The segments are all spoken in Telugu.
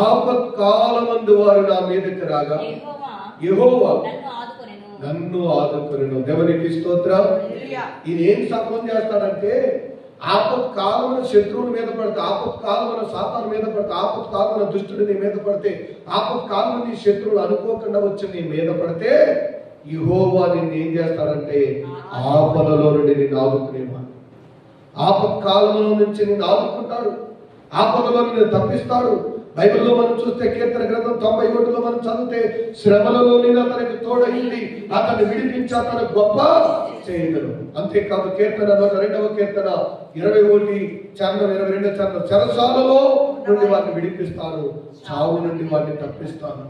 ఆపత్కాలమందు వారు నా మీదకి రాగా యెహోవా నన్ను ఆదుకొనెను. దేవునికి స్తోత్రం. ఈయన ఏం సఫలం చేస్తాడంటే ఆపత్కాలమున శత్రువుల మీద పడితే, ఆపత్కాలమున సాతాను మీద పడితే, ఆపత్కాలమున దుష్టుడు నీ మీద పడితే, ఆపత్కాలమున నీ శత్రువులు అనుకోకుండా వచ్చి నీ మీద పడితే యెహోవా నిన్ను ఏం చేస్తాడంటే ఆపదలో నుండి నిన్ను ఆదుకునేవాడు. ఆపత్కాలంలో నుంచి నిన్ను ఆదుకుంటాడు, ఆపదలో నిన్ను తప్పిస్తాడు. బైబిల్లో మనం చూస్తే కీర్తన గ్రంథం 91లో మనం చదివితే శ్రమలలో నేను అతనికి తోడయింది, అతన్ని విడిపించి అతను గొప్ప చేయగలరు. అంతేకాదు కీర్తన 102వ కీర్తన 21 చరణం 22 చరణం, చెరసాలలో నుండి వారిని విడిపిస్తాను, చావు నుండి వారిని తప్పిస్తాను.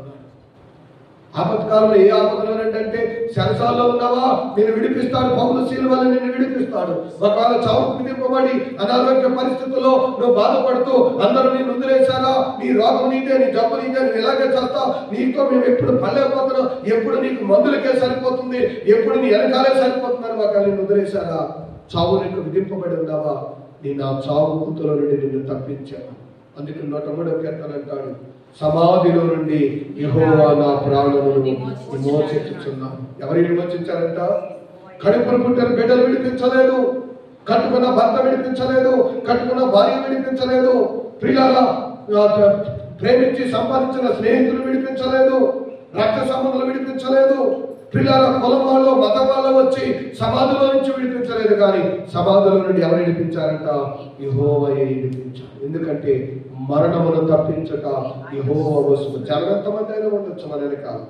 ఆపత్కాలంలో ఏ ఆపదలు ఏంటంటే చెరసాలలో ఉన్నావా, నేను విడిపిస్తాడు. పౌలు శీల వల్ల నిన్ను విడిపిస్తాడు. ఒకవేళ చావుకు విధింపబడి అనారోగ్య పరిస్థితుల్లో నువ్వు బాధపడుతూ అందరూ నేను వదిలేశారా, నీ రోగం నీదే, నీ జబ్బు నీదే, నువ్వు ఇలాగే చేస్తావు, నీతో మేము ఎప్పుడు పడలేకపోతున్నాం, ఎప్పుడు నీకు మందులకే సరిపోతుంది, ఎప్పుడు నీ వెనకాలే సరిపోతుందని ఒకవేళ నేను వదిలేశారా, చావు నీకు విధింపబడి ఉన్నావా, నేను ఆ చావు కూతుల నుండి నిన్ను తప్పించాను. అందుకే 103వ కీర్తన అంటాడు, సమాధిలో నుండి యెహోవా నా ప్రాణమును విమోచించుచున్నాను. ఎవరు విమోచించారంట? కడుపును పుట్టిన బిడ్డలు విడిపించలేదు, కట్టుకున్న భర్త విడిపించలేదు, కట్టుకున్న భార్య విడిపించలేదు, ప్రియులారా ప్రేమించి సంపాదించిన స్నేహితులు విడిపించలేదు, రక్త సంబంధాలు విడిపించలేదు, ప్రియులారా కులం వాళ్ళు మత వాళ్ళు వచ్చి సమాధిలో నుంచి విడిపించలేదు. కానీ సమాధిలో నుండి ఎవరు విడిపించారంట? యెహోవాయే విడిపించారు. ఎందుకంటే మరణమును తప్పించక యెహోవా వశము. జనమంతమంది అయినా ఉండొచ్చు మన వెనకాల,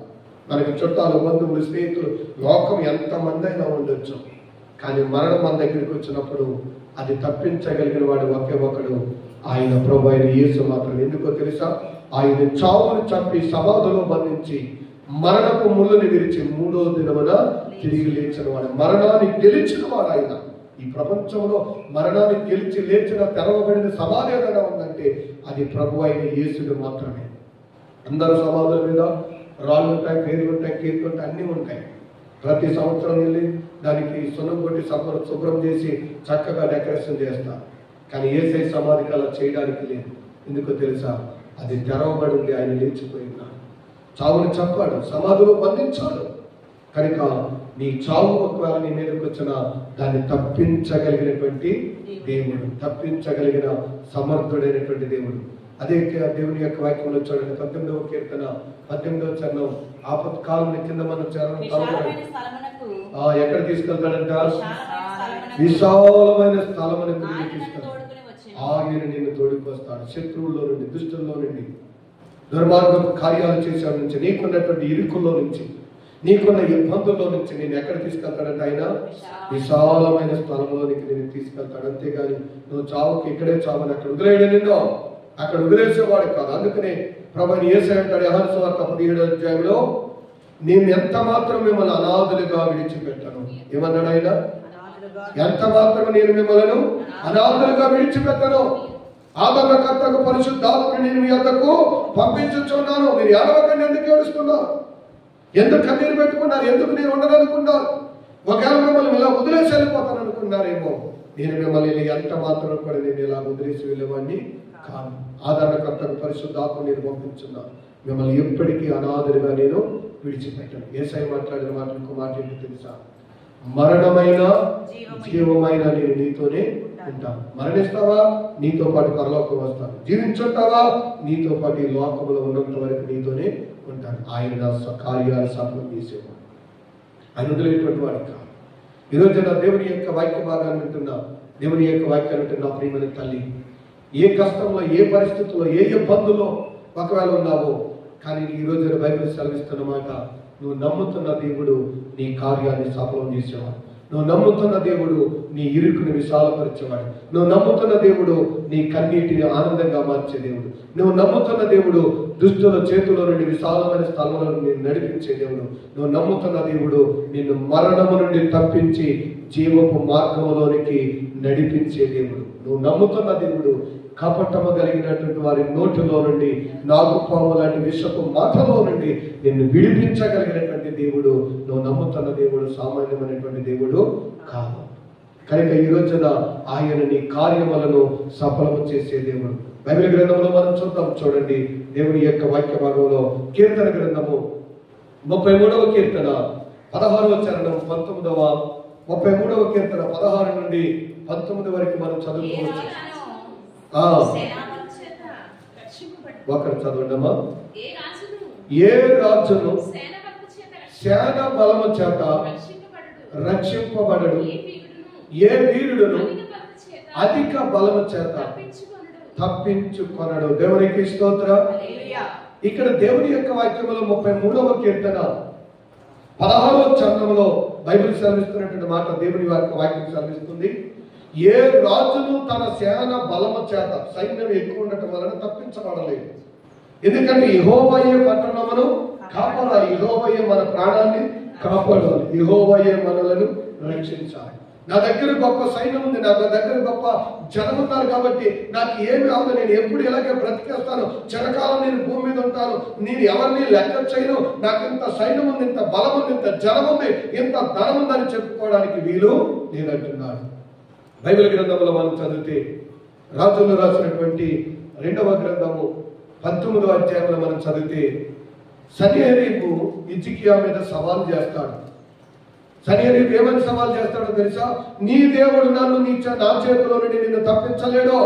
మనకి చుట్టాలు, బంధువులు, స్నేహితులు, లోకం ఎంతమంది అయినా ఉండొచ్చు. కానీ మరణం మన దగ్గరికి వచ్చినప్పుడు అది తప్పించగలిగిన వాడు ఒకే ఒకడు, ఆయన ప్రభు అయిన యేసు మాత్రం. ఎందుకో తెలుసా? ఆయన చావును చంపి సమాధిలో బంధించి మరణపు ముళ్ళని విరిచి 3వ దినమున తిరిగి లేచిన వాడు, మరణాన్ని గెలిచిన వాడు ఆయన. ఈ ప్రపంచంలో మరణాన్ని గెలిచి లేచిన తెరవబడిన సమాధి ఏదైనా ఉందంటే అది ప్రభు అయిన యేసుడు మాత్రమే. అందరూ సమాధుల మీద రాళ్ళు ఉంటాయి, పేర్లు ఉంటాయి, కీర్తులు ఉంటాయి, అన్నీ ఉంటాయి. ప్రతి సంవత్సరం వెళ్ళి దానికి సున్నం కొట్టి శుభ్రం చేసి చక్కగా డెకరేషన్ చేస్తారు. కానీ యేసయ్య సమాధికి అలా చేయడానికి లేదు. ఎందుకో తెలుసా? అది తెరవబడి ఉంది, ఆయన లేచిపోయినాడు, చావుని చంపాడు, సమాధిలో బంధించాడు. కనుక నీ చావు ఒకవేళ నీ మీదకి వచ్చిన దాన్ని తప్పించగలిగినటువంటి దేవుడు, తప్పించగలిగిన సమర్థుడైనటువంటి దేవుడు. అదే దేవుని యొక్క వాక్యంలో చూడండి, 18వ కీర్తన 18వ చరణం, ఆపత్కాలం కింద మనం చరణం ఎక్కడ తీసుకెళ్తాడంట? విశాలమైన స్థలమునకు తీసుకెళ్తాడు. ఆయన నిన్ను తోడుకొస్తాడు శత్రువుల్లో నుండి, దుష్టుల్లో నుండి, దుర్మార్గపు కార్యాలు చేసే నుంచి, నీకున్నటువంటి ఇరుకుల్లో నుంచి, నీకున్న ఇబ్బందుల్లో నుంచి నేను ఎక్కడ తీసుకెళ్తాడంటే ఆయన విశాలమైన స్థలంలోనికి నేను తీసుకెళ్తాడు. అంతేగాని నువ్వు చావుకి ఇక్కడే చావని అక్కడ వదిలేయడం, నిన్ను అక్కడ వదిలేసేవాడు కాదు. అందుకనే ప్రభువైన యేసయ్య అంటాడు యోహాను సువార్త 17వ అధ్యాయంలో, నేను ఎంత మాత్రం మిమ్మల్ని అనాథులుగా విడిచిపెట్టను. ఏమన్నాడు ఆయన? ఎంత మాత్రం నేను మిమ్మల్ని అనాథులుగా విడిచిపెట్టను, ఆదరణకర్తకు పరిశుద్ధాత్మను నేను మీ వద్దకు పంపించుచున్నాను. మీరు ఏడవకండి. ఎందుకు ఏడుస్తున్నారు? ఎందుకు కన్నీరు పెట్టుకున్నారు? ఎందుకు నేను ఉండదనుకున్నారు? ఒకవేళ మిమ్మల్ని ఇలా వదిలేసి వెళ్ళిపోతాను అనుకున్నారేమో, నేను మిమ్మల్ని ఎంత మాత్రం కూడా నేను ఇలా వదిలేసి వెళ్ళేవాడిని కాదు. ఆదరణకర్తకు పరిశుద్ధాత్మ నేను పంపించున్నాను, మిమ్మల్ని ఎప్పటికీ అనాథులుగా నేను విడిచిపెట్టాను. యేసయ్య మాట్లాడిన మాట ఇంకో మాట ఏంటి తెలుసా? మరణమైన జీవమైన నేను నీతోనే ఉంటాను. మరణిస్తావా? నీతో పాటు పరలోకం వస్తాను. జీవించుంటావా? నీతో పాటు ఈ లోకంలో ఉన్నంత వరకు నీతోనే ఉంటాను. ఆయన నా కార్యాలు సఫలం చేసేవాడు, ఆయన వదిలేటువంటి వాడు కాదు. ఈరోజు నా దేవుని యొక్క వాక్య భాగాన్ని వింటున్నా, దేవుని యొక్క వాక్యాన్ని వింటున్నా ప్రియమైన తల్లి, ఏ కష్టంలో, ఏ పరిస్థితుల్లో, ఏ ఇబ్బందుల్లో ఒకవేళ ఉన్నావో, కానీ ఈ రోజు బైబిల్ సెలవిస్తున్నమాట, నువ్వు నమ్ముతున్న దేవుడు నీ కార్యాన్ని సఫలం చేసేవాడు. నువ్వు నమ్ముతున్న దేవుడు నీ ఇరుకుని విశాలపరిచేవాడు. నువ్వు నమ్ముతున్న దేవుడు నీ కన్నీటిని ఆనందంగా మార్చే దేవుడు. నువ్వు నమ్ముతున్న దేవుడు దుష్టుల చేతుల నుండి విశాలమైన స్థలంలో నేను నడిపించే దేవుడు. నువ్వు నమ్ముతున్న దేవుడు నిన్ను మరణము నుండి తప్పించి జీవపు మార్గంలోనికి నడిపించే దేవుడు. నువ్వు నమ్ముతున్న దేవుడు కపటము కలిగినటువంటి వారి నోటిలో నుండి, నాగుపాము లాంటి విషపు మాటలో నుండి నిన్ను విడిపించగలిగినటువంటి దేవుడు. నువ్వు నమ్ముతున్న దేవుడు సామాన్యమైనటువంటి దేవుడు కాదు. కనుక ఈ రోజున ఆయన నీ కార్యములను సఫలము చేసే దేవుడు. బైబిల్ గ్రంథంలో మనం చూద్దాం. చూడండి దేవుని యొక్క వాక్య భాగంలో కీర్తన గ్రంథము 33వ కీర్తన 16వ చరణం 33వ కీర్తన 16 నుండి 19 వరకు మనం చదువుకోవచ్చు. ఒకరు చదవండమ్మా. ఏ రాజును సేన బలము చేత రక్షింపబడడు, ఏ వీరుడును అధిక బలము చేత తప్పించుకొనడు. దేవునికి స్తోత్రం. ఇక్కడ దేవుని యొక్క వాక్యంలో 33వ కీర్తన 16వ చరణంలో బైబిల్ సెలవిస్తున్నటువంటి మాట దేవుని యొక్క వాక్యం సెలవిస్తుంది. ఏ రాజును తన సేన బలము చేత, సైన్యం ఎక్కువ ఉండటం వలన తప్పించబడలేదు. ఎందుకంటే యెహోవాయే పట్టణమును కాపాడాలి, యెహోవాయే మన ప్రాణాన్ని కాపాడాలి, యెహోవాయే మనలను రక్షించాలి. నా దగ్గర గొప్ప సైన్యం ఉంది, నా దగ్గర గొప్ప జనం ఉన్నారు కాబట్టి నాకు ఏమి అవదు, నేను ఎప్పుడు ఇలాగే బ్రతికేస్తాను, చిరకాలం నేను భూమి మీద ఉంటాను, నేను ఎవరిని లెక్క చేయను, నాకు ఇంత సైన్యం ఉంది, ఇంత బలం ఉంది, ఇంత జనం ఉంది, ఇంత ధనం ఉందని చెప్పుకోవడానికి వీలు లేదంటున్నాడు. బైబిల్ గ్రంథంలో మనం చదివితే రాజులు రాసినటువంటి 2వ గ్రంథము 19వ అధ్యాయంలో మనం చదివితే సన్హెరీబు హిజ్కియా మీద సవాల్ చేస్తాడు. సన్హెరీబు ఏమని సవాల్ చేస్తాడో తెలుసా? నీ దేవుడు నన్ను నా చేతిలో నుండి నిన్ను తప్పించలేడో,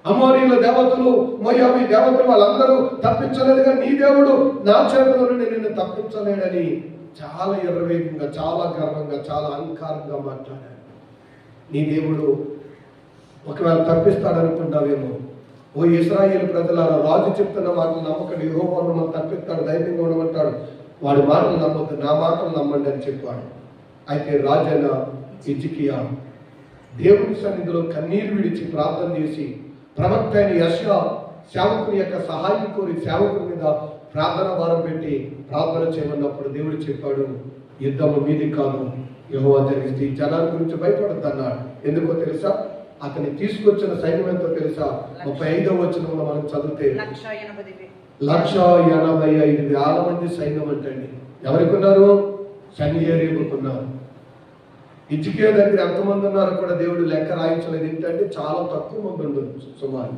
అమోరీల దేవతలు, మోయాబీ దేవతలు వాళ్ళందరూ తప్పించలేదుగా నీ దేవుడు నా చేతిలో నుండి నిన్ను తప్పించలేడని చాలా ఎర్రవేగంగా, చాలా గర్వంగా, చాలా అహంకారంగా మాట్లాడాడు. నీ దేవుడు ఒకవేళ తప్పిస్తాడనుకుంటావేమో. ఓ ఇశ్రాయేలు ప్రజలారా, రాజు చెప్తున్న మాటలు నమ్మకండి, యెహోవా మనల్ని తప్పిస్తాడు, ధైర్యంగా ఉండమంటాడు, వాడి మాటలు నమ్మద్దు, నా మాటలు నమ్మండి అని చెప్పాడు. అయితే రాజైన హిజ్కియా దేవుని సన్నిధిలో కన్నీరు విడిచి ప్రార్థన చేసి ప్రవక్త అయిన యెషయా సేవకుని యొక్క సహాయం కోరి సేవకుని మీద ప్రార్థన భారం పెట్టి ప్రార్థన చేయమన్నప్పుడు దేవుడు చెప్పాడు, యుద్ధము మీది కాదు, యెహోవా జరిగిస్తే ఈ జనాల గురించి భయపడద్దన్నాడు. ఎందుకో తెలుసా? అతన్ని తీసుకొచ్చిన సైన్యం ఎంతో తెలుసా? 35వ వచనంలో మనం చదివితే 1,85,000 మంది సైన్యం అంటండి. ఎవరికి ఉన్నారు? సన్హెరీబుకు ఉన్నారు. హిజ్కియా దగ్గర ఎంతమంది ఉన్నారో కూడా దేవుడు లెక్క రాయించలేదు. ఏంటంటే చాలా తక్కువ మంది ఉండొచ్చు సుమారు.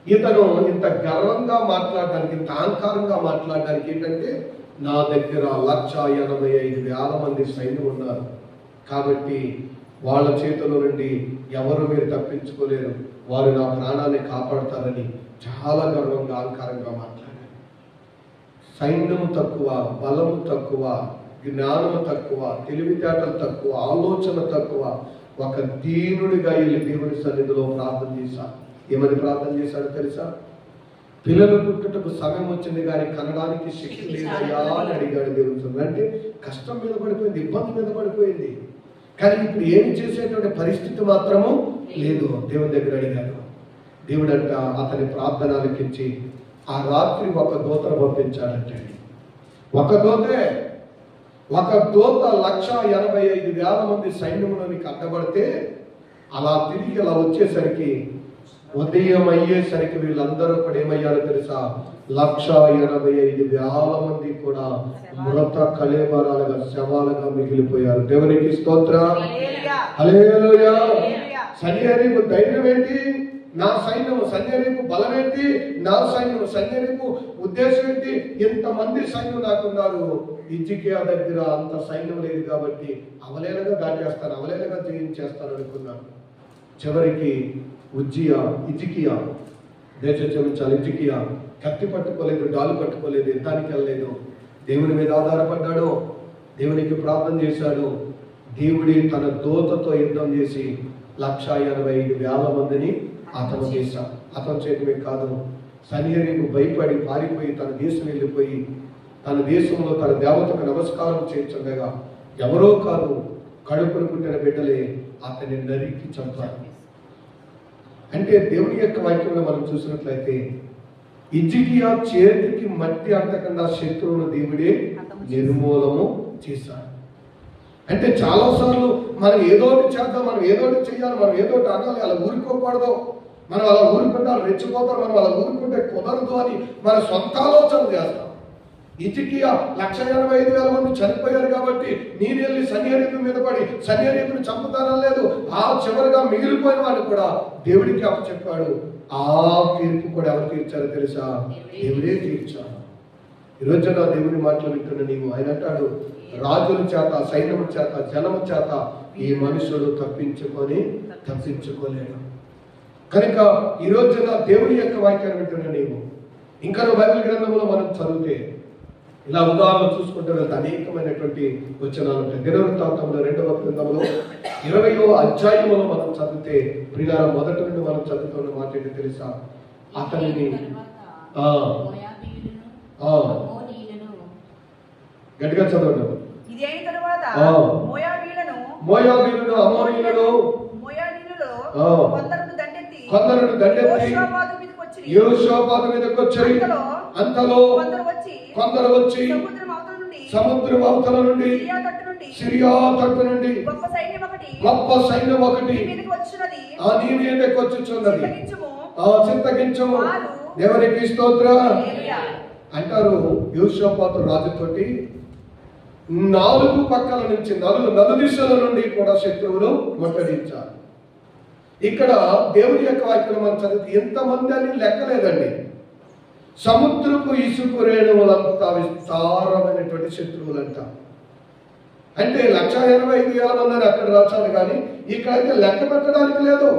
ఇతను ఇంత గర్వంగా మాట్లాడడానికి, ఇంత అహంకారంగా మాట్లాడడానికి ఏంటంటే, నా దగ్గర 1,85,000 మంది సైన్యం ఉన్నారు కాబట్టి వాళ్ళ చేతిలో నుండి ఎవరు మీరు తప్పించుకోలేరు, వారు నా ప్రాణాన్ని కాపాడతారని చాలా గర్వంగా, అహంకారంగా మాట్లాడారు. సైన్యము తక్కువ, బలము తక్కువ, జ్ఞానము తక్కువ, తెలివితేటలు తక్కువ, ఆలోచన తక్కువ. ఒక దీనుడిగా వెళ్ళి దేవుని సన్నిధిలో ప్రార్థన చేశాడు. ఏమని ప్రార్థన చేశాడో తెలుసా? పిల్లలు పుట్టుటకు సమయం వచ్చింది కానీ కనడానికి శక్తి లేదయ్యా అని అడిగాడు దేవుడు. అంటే కష్టం మీద పడిపోయింది, ఇబ్బంది మీద పడిపోయింది, కానీ ఇప్పుడు ఏమి చేసేటువంటి పరిస్థితి మాత్రము లేదు. దేవుని దగ్గర అడిగాడు. దేవుడు అంట అతని ప్రార్థన ఆలకించి ఆ రాత్రి ఒక దూతను పంపించాడంటే, ఒక దూత 1,85,000 మంది సైన్యంలోనికి అడ్డబడితే అలా తిరిగి అలా వచ్చేసరికి ఉదయం అయ్యేసరికి వీళ్ళందరూ కూడా ఏమయ్యారో తెలుసా? 1,85,000 మంది కూడా మృత కళేబరాలుగా, శవాలుగా మిగిలిపోయారు. దేవునికి స్తోత్రం. హల్లెలూయా. సన్హెరీబు ధైర్యం ఏంటి? నా సైన్యం. సన్హెరీబు బలం ఏంటి? నా సైన్యం. సన్హెరీబు ఉద్దేశం ఏంటి? ఇంతమంది సైన్యం నాకున్నారు. హిజ్కియా దగ్గర అంత సైన్యం లేదు కాబట్టి అవలేలగా దాటేస్తాను, అవలేలగా జయించేస్తాను అనుకున్నాను. చివరికి హిజ్కియా దేశం క్షమించాలి. హిజ్కియా కత్తి పట్టుకోలేదు, డాలు పట్టుకోలేదు, యుద్ధానికి వెళ్ళలేదు. దేవుని మీద ఆధారపడ్డాడు, దేవునికి ప్రార్థన చేశాడు. దేవుడి తన దూతతో యుద్ధం చేసి 1,85,000 మందిని అతను చేశాడు. అతను చేయటమే కాదు, సన్హెరీబు భయపడి పారిపోయి తన దేశం వెళ్ళిపోయి తన దేశంలో తన దేవతకు నమస్కారం చేయించగా ఎవరో కాదు, కడుపును పుట్టిన బిడ్డలే అతన్ని నరికి చంపారు. అంటే దేవుని యొక్క వాక్యంలో మనం చూసినట్లయితే హిజ్కియా చేతికి మట్టి అంతకన్నా శత్రువును దేవుడే నిర్మూలము చేశాడు. అంటే చాలాసార్లు మనం ఏదోటి చేద్దాం, మనం ఏదోటి చేయాలి, మనం ఏదోటి అనాలి, అలా ఊరుకోకూడదు, మనం అలా ఊరుకుంటే రెచ్చిపోతారు, మనం అలా ఊరుకుంటే కుదరదు అని మన సొంత ఆలోచన చేస్తాం. హిజ్కియా 1,85,000 మంది చనిపోయారు కాబట్టి నేను వెళ్ళి సన్హెరీబు మీద పడి సన్హెరీబుని చంపుతానని లేదు. ఆ చివరిగా మిగిలిపోయిన వాళ్ళు కూడా దేవుడికి అప్పచెప్పాడు. ఆ తీర్పు కూడా ఎవరు తీర్చారో తెలుసా? దేవుడే తీర్చారు. ఈరోజు నా దేవుని మాటలు వింటున్న నీవు, ఆయన అంటాడు, రాజుల చేత, సైన్యము చేత, జనము చేత ఈ మనుషుడు తప్పించుకోలేడు. కనుక ఈ రోజున దేవుని యొక్క వాక్యాన్ని వింటున్న నీవు, ఇంకా బైబిల్ గ్రంథంలో మనం చదివితే ఇలా ఉదాహరణ చూసుకుంటే వెళ్తే అనేకమైనటువంటి వచనాలు ఉంటాయి. దినవృత్తాంతంలో 2వ గ్రంథంలో 20వ అధ్యాయంలో మనం చదివితే ప్రియులారా, మొదటి నుండి మనం చదువుతున్న మాట ఏంటి తెలుసా? అతనిని గట్టిగా చదవండి. ఇది అయిన తరువాత మోయాబీయులను, అమోరీయులను కొందరును దండెత్తి యెహోషాపాతు మీదకి వచ్చి, అంతలో కొందరు వచ్చి సముద్రం అవతల నుండి, సిరియా తట్టు నుండి గొప్ప సైన్యం ఒకటి నీ మీదకి వచ్చుచున్నది, చింతగించము. దేవునికి స్తోత్రం అంటారు. యెహోషాపాతు రాజుతోటి 4 పక్కల నుంచి, నలుదిశల నుండి కూడా శత్రువులు ముట్టడించారు. ఇక్కడ దేవుని యొక్క వాక్యం మనం చదివితే ఎంతమంది అని లెక్కలేదండి. సముద్రపు ఇసుక రేణువులంతా విస్తారమైనటువంటి శత్రువులంట. అంటే 1,85,000 మంది అని అక్కడ రాశారు, కానీ ఇక్కడైతే లెక్క పెట్టడానికి లేదు.